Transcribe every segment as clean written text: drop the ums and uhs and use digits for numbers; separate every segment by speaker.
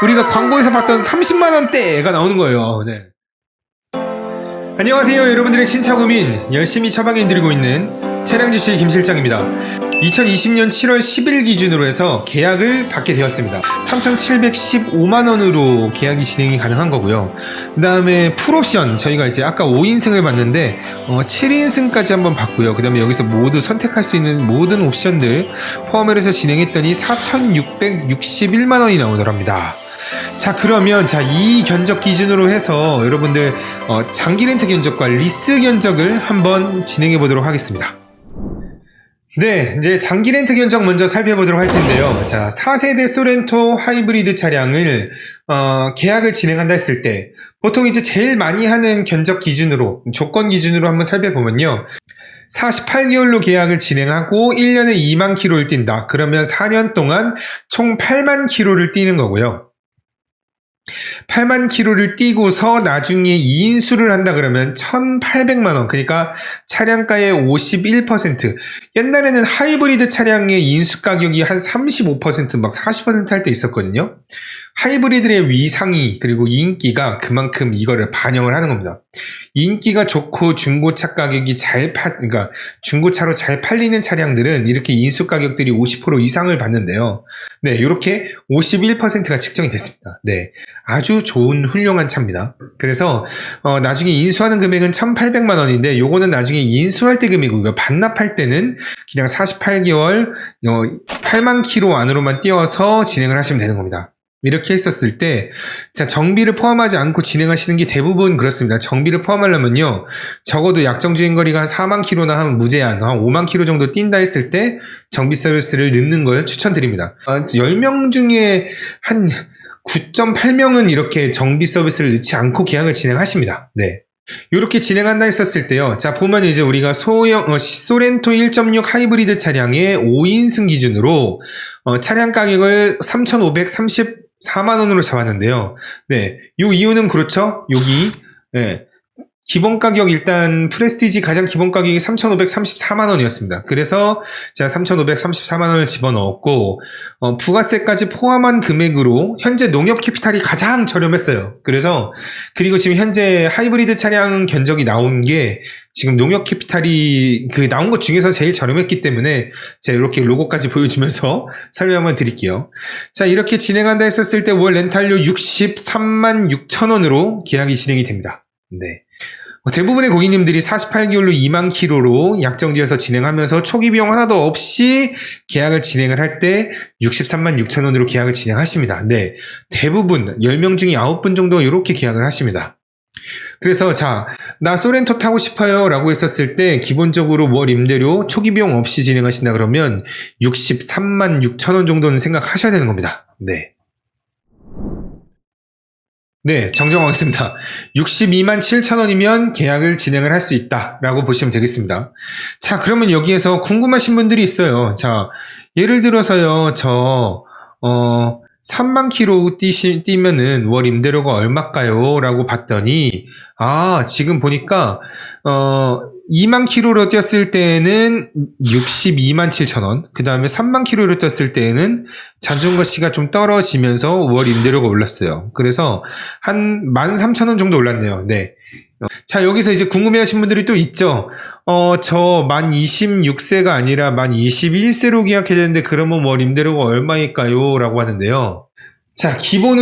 Speaker 1: 우리가 광고에서 봤던 30만원대가 나오는 거예요. 네. 안녕하세요, 여러분들의 신차고민 열심히 처방해드리고 있는 차량주식 김실장입니다. 2020년 7월 10일 기준으로 해서 계약을 받게 되었습니다. 3,715만원으로 계약이 진행이 가능한 거고요. 그 다음에 풀옵션 저희가 이제 아까 5인승을 봤는데 7인승까지 한번 봤고요. 그 다음에 여기서 모두 선택할 수 있는 모든 옵션들 포함을 해서 진행했더니 4,661만원이 나오더랍니다. 자, 그러면 이 견적 기준으로 해서 여러분들 장기 렌트 견적과 리스 견적을 한번 진행해 보도록 하겠습니다. 네, 이제 장기 렌트 견적 먼저 살펴보도록 할 텐데요. 자, 4세대 소렌토 하이브리드 차량을 계약을 진행한다 했을 때 보통 이제 제일 많이 하는 견적 기준으로, 조건 기준으로 한번 살펴보면요. 48개월로 계약을 진행하고 1년에 2만 킬로를 뛴다. 그러면 4년 동안 총 8만 킬로를 뛰는 거고요. 8만 킬로를 뛰고서 나중에 2인수를 한다 그러면 1,800만원, 그러니까 차량가의 51%. 옛날에는 하이브리드 차량의 인수 가격이 한 35%, 막 40% 할 때 있었거든요. 하이브리드의 위상이 그리고 인기가 그만큼 이거를 반영을 하는 겁니다. 인기가 좋고 중고차 가격이 그러니까 중고차로 잘 팔리는 차량들은 이렇게 인수 가격들이 50% 이상을 받는데요. 네, 이렇게 51%가 측정이 됐습니다. 네, 아주 좋은 훌륭한 차입니다. 그래서 나중에 인수하는 금액은 1,800만 원인데 요거는 나중에 인수할 때 금액이고요. 반납할 때는 그냥 48개월 8만 킬로 안으로만 띄워서 진행을 하시면 되는 겁니다. 이렇게 했었을 때, 자, 정비를 포함하지 않고 진행하시는 게 대부분 그렇습니다. 정비를 포함하려면요, 적어도 약정 주행거리가 한 4만 킬로나 하면 무제한, 한 5만 킬로 정도 뛴다 했을 때 정비 서비스를 넣는 걸 추천드립니다. 10명 중에 한 9.8명은 이렇게 정비 서비스를 넣지 않고 계약을 진행하십니다. 네. 이렇게 진행한다 했었을 때요. 자, 보면 이제 우리가 소렌토 1.6 하이브리드 차량의 5인승 기준으로 차량 가격을 3,534만원으로 잡았는데요. 네. 요 이유는 그렇죠. 여기, 네. 기본 가격 일단 프레스티지 가장 기본 가격이 3,534만원이었습니다. 그래서 제가 3,534만원을 집어넣었고 부가세까지 포함한 금액으로 현재 농협 캐피탈이 가장 저렴했어요. 그리고 지금 현재 하이브리드 차량 견적이 나온 게 지금 농협 캐피탈이 나온 것 중에서 제일 저렴했기 때문에 제가 이렇게 로고까지 보여주면서 설명 한번 드릴게요. 자, 이렇게 진행한다 했었을 때 월 렌탈료 63만 6천원으로 계약이 진행이 됩니다. 네. 대부분의 고객님들이 48개월로 2만 킬로로 약정지어서 진행하면서 초기 비용 하나도 없이 계약을 진행을 할 때 63만 6천원으로 계약을 진행하십니다. 네, 대부분 10명 중에 9분 정도 이렇게 계약을 하십니다. 그래서 자, 나 소렌토 타고 싶어요 라고 했었을 때 기본적으로 월 임대료 초기 비용 없이 진행하신다 그러면 63만 6천원 정도는 생각하셔야 되는 겁니다. 네. 네, 정정하겠습니다. 62만 7천원이면 계약을 진행을 할 수 있다라고 보시면 되겠습니다. 자, 그러면 여기에서 궁금하신 분들이 있어요. 자, 예를 들어서요, 3만 킬로 뛰면은 월 임대료가 얼마일까요? 라고 봤더니, 지금 보니까, 2만 킬로로 뛰었을 때는 62만 7천원, 그 다음에 3만 킬로로 뛰었을 때는 자전거시가 좀 떨어지면서 월 임대료가 올랐어요. 그래서 한 13,000원 정도 올랐네요. 네. 자, 여기서 이제 궁금해하신 분들이 또 있죠. 만 26세가 아니라 만 21세로 계약해야 되는데 그러면 월 임대료가 얼마일까요? 라고 하는데요. 자, 기본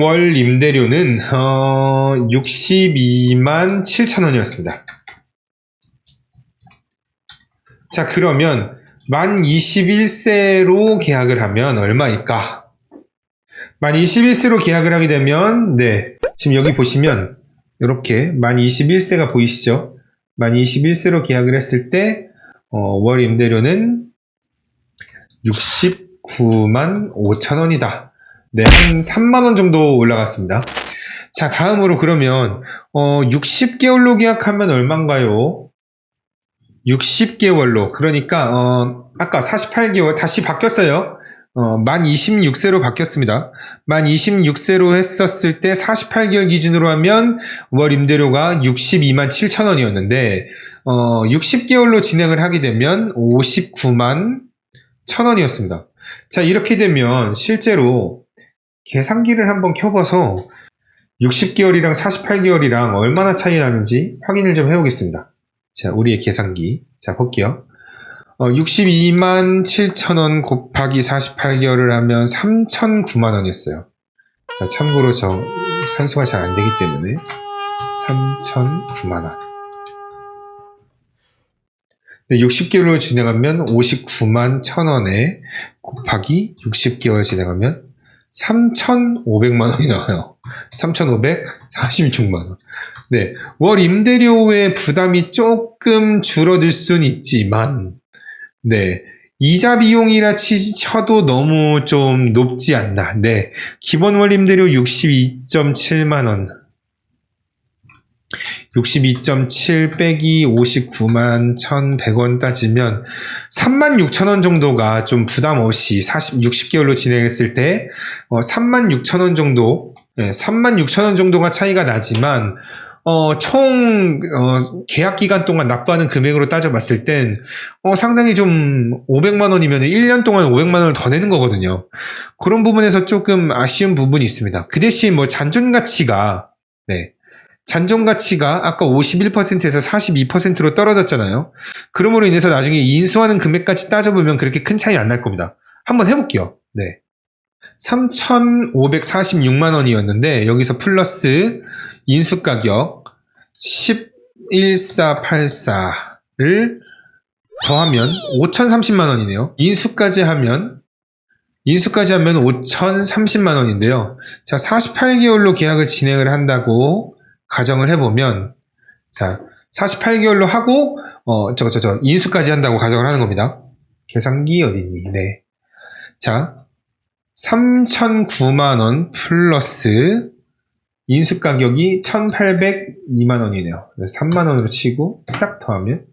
Speaker 1: 월 임대료는 62만 7천원이었습니다. 자, 그러면 만 21세로 계약을 하면 얼마일까? 만 21세로 계약을 하게 되면, 네, 지금 여기 보시면 이렇게 만 21세가 보이시죠? 만 21세로 계약을 했을 때 월 임대료는 69만 5천원이다. 네, 한 3만원 정도 올라갔습니다. 자, 다음으로 그러면 60개월로 계약하면 얼마인가요? 60개월로, 그러니까 아까 48개월 다시 바뀌었어요. 만 26세로 바뀌었습니다. 만 26세로 했었을 때 48개월 기준으로 하면 월 임대료가 62만 7천원이었는데 60개월로 진행을 하게 되면 59만 1,000원이었습니다. 자, 이렇게 되면 실제로 계산기를 한번 켜봐서 60개월이랑 48개월이랑 얼마나 차이 나는지 확인을 좀 해보겠습니다. 자, 우리의 계산기. 자, 볼게요. 62만 7천원 곱하기 48개월을 하면 3,009만원이었어요. 자, 참고로 저 산수가 잘 안 되기 때문에 3,009만원. 60개월로 진행하면 59만 1,000원에 곱하기 60개월 진행하면 3,500만원이 나와요. 3,546만원. 네. 월 임대료의 부담이 조금 줄어들 수는 있지만, 네. 이자 비용이라 쳐도 너무 좀 높지 않나. 네. 기본 월 임대료 62.7만원. 62.7 빼기 59만 1,100원 따지면 36,000원 정도가 좀 부담 없이 60개월로 진행했을 때 36,000원 정도, 36,000원 정도가 차이가 나지만 총 계약 기간 동안 납부하는 금액으로 따져봤을 땐 상당히 좀 500만 원이면 1년 동안 500만 원을 더 내는 거거든요. 그런 부분에서 조금 아쉬운 부분이 있습니다. 그 대신 뭐 잔존 가치가 잔존 가치가 아까 51%에서 42%로 떨어졌잖아요. 그러므로 인해서 나중에 인수하는 금액까지 따져보면 그렇게 큰 차이 안 날 겁니다. 한번 해볼게요. 네. 3,546만 원이었는데 여기서 플러스 인수가격 11484를 더하면 5,030만 원이네요. 인수까지 하면 5,030만 원인데요. 자, 48개월로 계약을 진행을 한다고 가정을 해보면, 자, 48개월로 하고, 인수까지 한다고 가정을 하는 겁니다. 계산기 어딨니? 네. 자, 3,009만원 플러스 인수 가격이 1,802만원이네요. 3만원으로 치고, 딱 더하면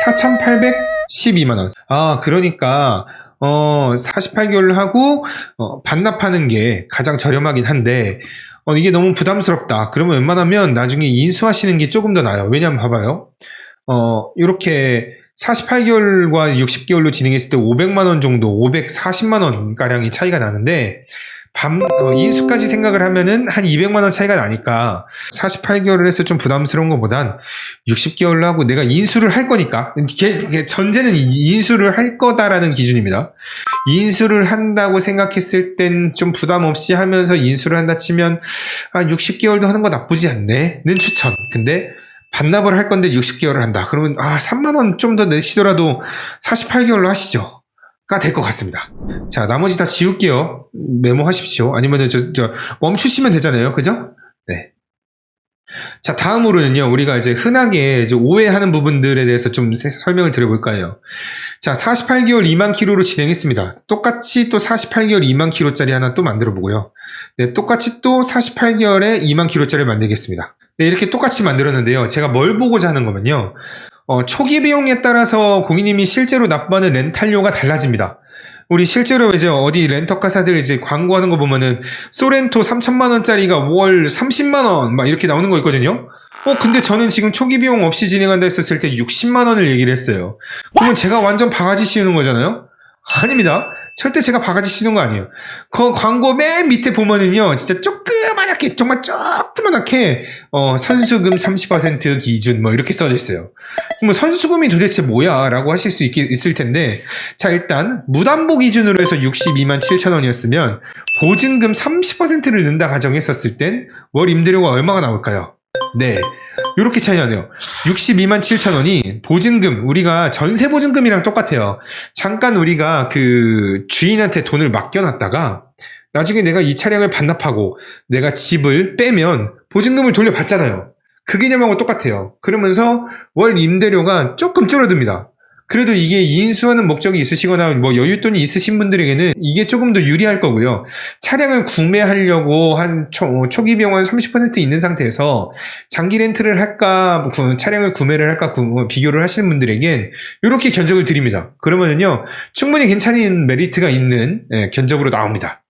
Speaker 1: 4,812만원. 아, 그러니까, 48개월로 하고, 반납하는 게 가장 저렴하긴 한데, 이게 너무 부담스럽다. 그러면 웬만하면 나중에 인수하시는 게 조금 더 나아요. 왜냐면 봐봐요. 이렇게 48개월과 60개월로 진행했을 때 500만원 정도, 540만원 가량이 차이가 나는데, 인수까지 생각을 하면은 한 200만원 차이가 나니까 48개월을 해서 좀 부담스러운 것보단 60개월로 하고 내가 인수를 할 거니까, 전제는 인수를 할 거다라는 기준입니다. 인수를 한다고 생각했을 땐 좀 부담 없이 하면서 인수를 한다 치면 60개월도 하는 거 나쁘지 않네는 추천. 근데 반납을 할 건데 60개월을 한다. 그러면 3만원 좀 더 내시더라도 48개월로 하시죠. 가 될 것 같습니다. 자, 나머지 다 지울게요. 메모하십시오. 아니면은 멈추시면 되잖아요. 그죠? 네. 자, 다음으로는요, 우리가 이제 흔하게 이제 오해하는 부분들에 대해서 좀 설명을 드려볼까 해요. 자, 48개월 2만 킬로로 진행했습니다. 똑같이 또 48개월 2만 킬로짜리 하나 또 만들어 보고요. 네, 똑같이 또 48개월에 2만 킬로짜리 만들겠습니다. 네, 이렇게 똑같이 만들었는데요. 제가 뭘 보고자 하는 거면요. 초기 비용에 따라서 고객님이 실제로 납부하는 렌탈료가 달라집니다. 우리 실제로 이제 어디 렌터카사들 이제 광고하는 거 보면은 소렌토 3,000만원짜리가 월 30만원 막 이렇게 나오는 거 있거든요. 근데 저는 지금 초기 비용 없이 진행한다 했었을 때 60만원을 얘기를 했어요. 그러면 제가 완전 바가지 씌우는 거잖아요? 아닙니다. 절대 제가 바가지 씌우는 거 아니에요. 그 광고 맨 밑에 보면은요, 진짜 조그만하게, 정말 조그만하게, 선수금 30% 기준, 뭐, 이렇게 써져 있어요. 뭐, 선수금이 도대체 뭐야? 라고 하실 수 있을 텐데, 자, 일단, 무담보 기준으로 해서 62만 7천원이었으면, 보증금 30%를 넣는다 가정했었을 땐, 월 임대료가 얼마가 나올까요? 네. 요렇게 차이 나네요. 62만 7천원이 보증금, 우리가 전세 보증금이랑 똑같아요. 잠깐 우리가 그 주인한테 돈을 맡겨놨다가 나중에 내가 이 차량을 반납하고 내가 집을 빼면 보증금을 돌려받잖아요. 그 개념하고 똑같아요. 그러면서 월 임대료가 조금 줄어듭니다. 그래도 이게 인수하는 목적이 있으시거나 뭐 여윳돈이 있으신 분들에게는 이게 조금 더 유리할 거고요. 차량을 구매하려고 한 초기 비용 한 30% 있는 상태에서 장기 렌트를 할까, 차량을 구매를 할까 비교를 하시는 분들에겐 이렇게 견적을 드립니다. 그러면은요, 충분히 괜찮은 메리트가 있는 견적으로 나옵니다.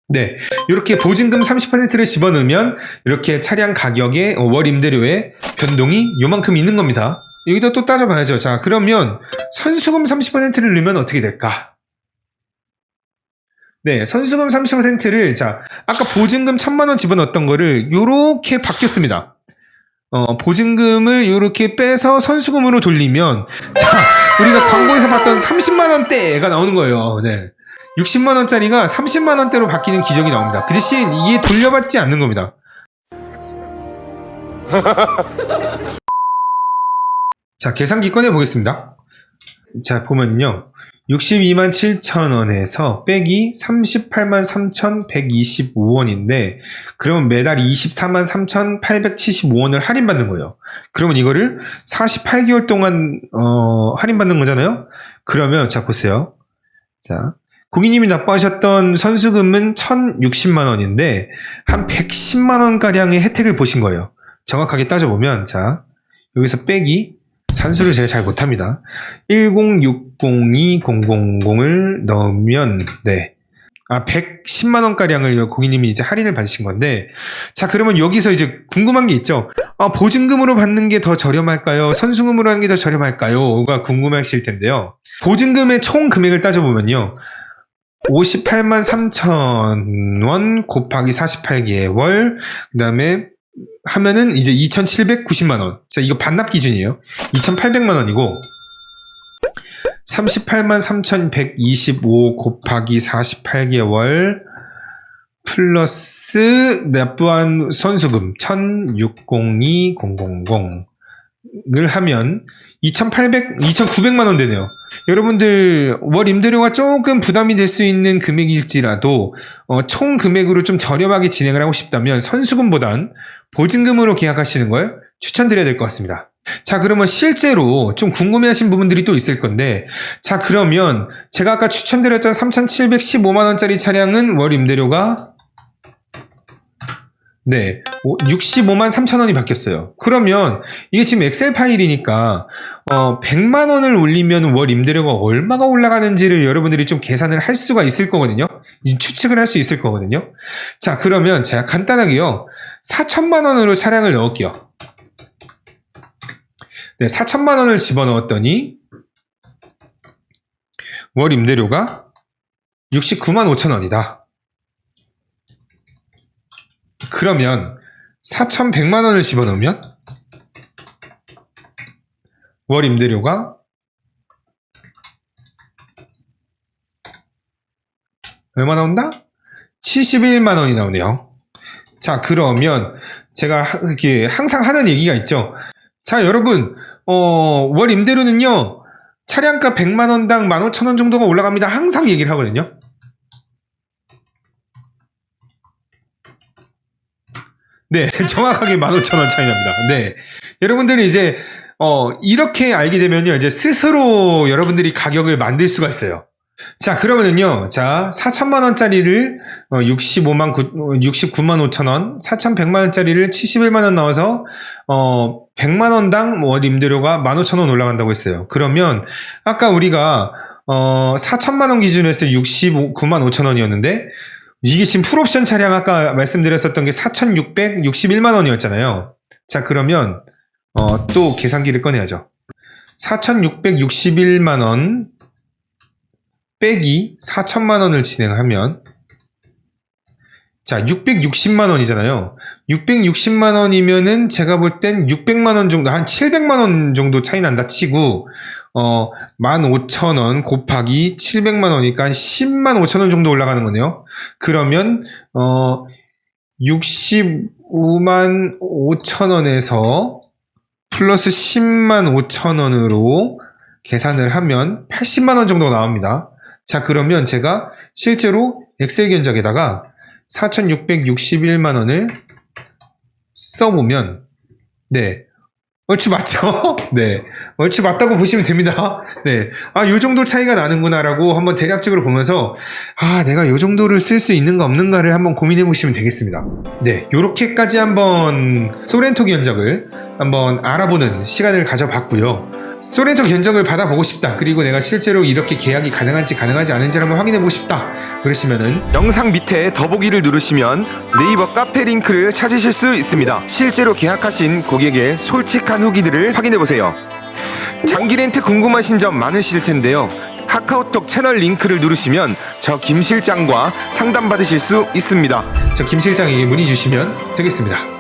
Speaker 1: 네, 이렇게 보증금 30%를 집어넣으면 이렇게 차량 가격의 월 임대료의 변동이 요만큼 있는 겁니다. 여기다 또 따져봐야죠. 자, 그러면 선수금 30%를 넣으면 어떻게 될까? 네, 선수금 30%를, 자, 아까 보증금 1000만원 집어넣었던 거를 요렇게 바뀌었습니다. 보증금을 요렇게 빼서 선수금으로 돌리면, 자, 우리가 광고에서 봤던 30만원대가 나오는 거예요. 네. 60만원짜리가 30만원대로 바뀌는 기적이 나옵니다. 그 대신 이게 돌려받지 않는 겁니다. 자, 계산기 꺼내 보겠습니다. 자, 보면요. 62만 7천원에서 빼기 38만 3,125원인데, 그러면 매달 24만 3,875원을 할인받는 거예요. 그러면 이거를 48개월 동안, 할인받는 거잖아요? 그러면, 자, 보세요. 자, 고객님이 납부하셨던 선수금은 1,060만원인데, 한 110만원가량의 혜택을 보신 거예요. 정확하게 따져보면, 자, 여기서 빼기, 산수를 제가 잘 못합니다. 1060200을 넣으면, 네. 110만원가량을 고객님이 이제 할인을 받으신 건데, 자, 그러면 여기서 이제 궁금한 게 있죠. 보증금으로 받는 게 더 저렴할까요? 선수금으로 하는 게 더 저렴할까요? 가 궁금하실 텐데요. 보증금의 총 금액을 따져보면요. 58만 3천원 곱하기 48개월, 그 다음에 하면은 이제 2,790만원. 자, 이거 반납 기준이에요. 2,800만원이고, 38만 3,125 곱하기 48개월, 플러스 납부한 선수금 1,602,000을 하면 2,900만원 되네요. 여러분들 월 임대료가 조금 부담이 될 수 있는 금액일지라도 총 금액으로 좀 저렴하게 진행을 하고 싶다면 선수금보단 보증금으로 계약하시는 걸 추천드려야 될 것 같습니다. 자, 그러면 실제로 좀 궁금해하신 부분들이 또 있을 건데, 자, 그러면 제가 아까 추천드렸던 3,715만원짜리 차량은 월 임대료가 네, 65만 3천원이 바뀌었어요. 그러면 이게 지금 엑셀 파일이니까 100만원을 올리면 월 임대료가 얼마가 올라가는지를 여러분들이 좀 계산을 할 수가 있을 거거든요. 추측을 할 수 있을 거거든요. 자, 그러면 제가 간단하게요. 4천만원으로 차량을 넣을게요. 네, 4천만원을 집어넣었더니 월 임대료가 69만 5천원이다. 그러면 4,100만원을 집어넣으면 월 임대료가 얼마 나온다? 71만원이 나오네요. 자, 그러면 제가 이렇게 항상 하는 얘기가 있죠. 자, 여러분, 월 임대료는요, 차량가 100만원당 15,000원 정도가 올라갑니다. 항상 얘기를 하거든요. 네, 정확하게 15,000원 차이 납니다. 네. 여러분들이 이제, 이렇게 알게 되면요, 이제 스스로 여러분들이 가격을 만들 수가 있어요. 자, 그러면은요, 자, 4천만원짜리를 69만 5천원, 4,100만원짜리를 71만원 나와서, 100만원당 월 임대료가 15,000원 올라간다고 했어요. 그러면, 아까 우리가, 4천만원 기준으로 했을 때 69만 5천원이었는데, 이게 지금 풀옵션 차량 아까 말씀드렸었던 게 4,661만원이었잖아요. 자, 그러면 또 계산기를 꺼내야죠. 4,661만원 빼기 4천만원을 진행하면, 자, 660만원이잖아요. 660만원이면은 제가 볼 땐 600만원 정도, 한 700만원 정도 차이 난다 치고, 15,000원 곱하기 700만원이니까 한 10만 5천원 정도 올라가는 거네요. 그러면, 65만 5천원에서 플러스 10만 5천원으로 계산을 하면 80만원 정도가 나옵니다. 자, 그러면 제가 실제로 엑셀 견적에다가 4,661만원을 써보면, 네. 얼추 맞죠? 네. 얼추 맞다고 보시면 됩니다. 네. 요 정도 차이가 나는구나라고 한번 대략적으로 보면서, 내가 요 정도를 쓸 수 있는가 없는가를 한번 고민해 보시면 되겠습니다. 네. 요렇게까지 한번 소렌토 견적을 한번 알아보는 시간을 가져봤고요. 소렌토 견적을 받아보고 싶다. 그리고 내가 실제로 이렇게 계약이 가능한지 가능하지 않은지를 한번 확인해보고 싶다. 그러시면은
Speaker 2: 영상 밑에 더보기를 누르시면 네이버 카페 링크를 찾으실 수 있습니다. 실제로 계약하신 고객의 솔직한 후기들을 확인해보세요. 장기 렌트 궁금하신 점 많으실 텐데요. 카카오톡 채널 링크를 누르시면 저 김 실장과 상담받으실 수 있습니다.
Speaker 1: 저 김 실장에게 문의 주시면 되겠습니다.